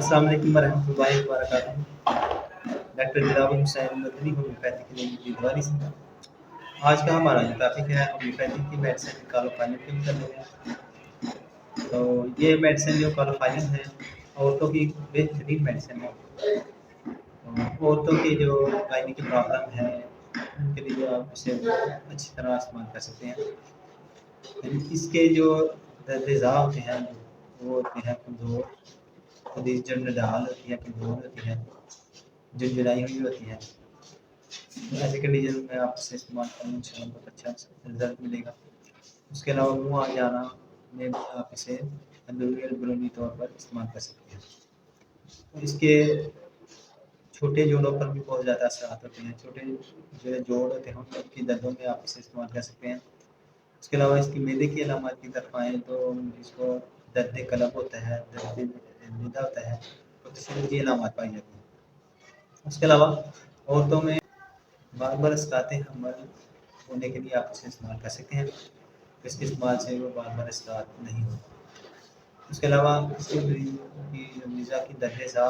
अस्सलाम वालेकुम रहमतुल्लाहि व बरकातहू। Doctor Dilawar Hussain Madani homeopathy clinic दीवारी से। आज का हमारा जो टॉपिक है होम्योपैथी की मेडिसिन कालोफाइनिक के मतलब है। तो ये मेडिसिन जो कालोफाइनिक है औरतों की बेहतरीन मेडिसिन है। तो औरतों की जो गायनी की प्रॉब्लम है उनके लिए आप इसे अच्छी तरह इस्तेमाल कर सकते हैं। इसके जो दर्द होते हैं वो होते हैं कमज़ोर, खुदी जो नडाल होती है कमज़ोर होती है, जो जुड़ाई हुई होती है। तो ऐसे कंडीशन में आप इसे इस्तेमाल करें इंशाल्लाह बहुत अच्छा रिजल्ट मिलेगा। उसके अलावा मुँह आ जाना में भी आप इसे अंदरूनी तौर पर इस्तेमाल कर सकते हैं। इसके छोटे जोड़ों पर भी बहुत ज़्यादा असरात होते हैं। छोटे जो जोड़ होते हैं उनकी दर्दों में आप इसे इस्तेमाल कर सकते हैं। उसके अलावा इसकी मैदे की अलामत की तरफ आएँ तो इसको दर्द कलब होता है, दर्द मैदा होता है, तो इसमें ये अलामत पाई जाती हैं। उसके अलावा औरतों में बार-बार अस्राते हमल होने के लिए आप इसे इस्तेमाल कर सकते हैं। इसके इस्तेमाल से वो बार-बार अस्रात नहीं होते। उसके अलावा इसके की वीज़ा की दर्द-ए-ज़ा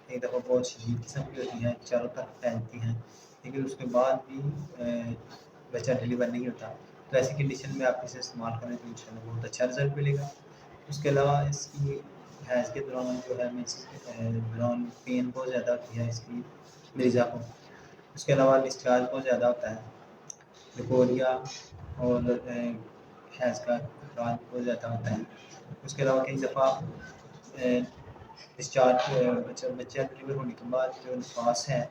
एक दफ़ा बहुत शदीद किस्म की होती हैं, चारों तरफ फैलती हैं, लेकिन उसके बाद भी बच्चा डिलीवर नहीं होता। तो ऐसी कंडीशन में आप इसे इस्तेमाल करें तो इंशाल्लाह बहुत अच्छा रिज़ल्ट मिलेगा। उसके अलावा इसकी हैज़ के दौरान जो है मेंसेस के दौरान पेन बहुत ज़्यादा होती है इसकी मरीज़ा को। उसके अलावा डिस्चार्ज बहुत ज़्यादा होता है। लिकोरिया और हैज़ का अखराज बहुत ज़्यादा होता है। उसके अलावा कई दफ़ा डिस्चार्ज बच्चा डिलीवर होने के बाद जो नफास है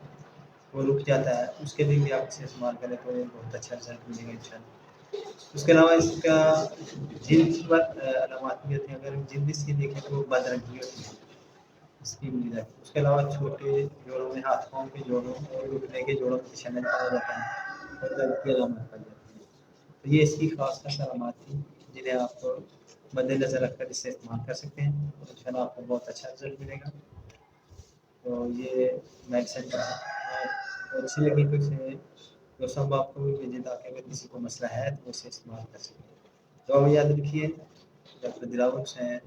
वो रुक जाता है। उसके लिए भी आप इसे इस्तेमाल करें तो बहुत अच्छा रिज़ल्ट मिलेगा इंशाल्लाह। उसके अलावा इसका जिल्द पर अलामत भी होती हैं। अगर जिल्द इसकी देखें तो बदरंगी होती है इसकी वजह। उसके अलावा छोटे जोड़ों में हाथ-पाँव के जोड़ों और घुटने के जोड़ों में तशन्नुद पाया जाता है और दर्द की अलामत पाई जाती है। तो ये इसकी ख़ास अलामत थी जिन्हें आप मद्देनज़र रखकर इसे इस्तेमाल कर सकते हैं। तो इंशाल्लाह आपको बहुत अच्छा रिज़ल्ट मिलेगा। तो ये मेडिसिन अच्छी लगी तो इसे दोस्तों को आपको भी भेजें ताकि अगर किसी को मसला है तो इसे इस्तेमाल कर सकें। दुआ में याद रखिए डॉक्टर दिलावर हुसैन।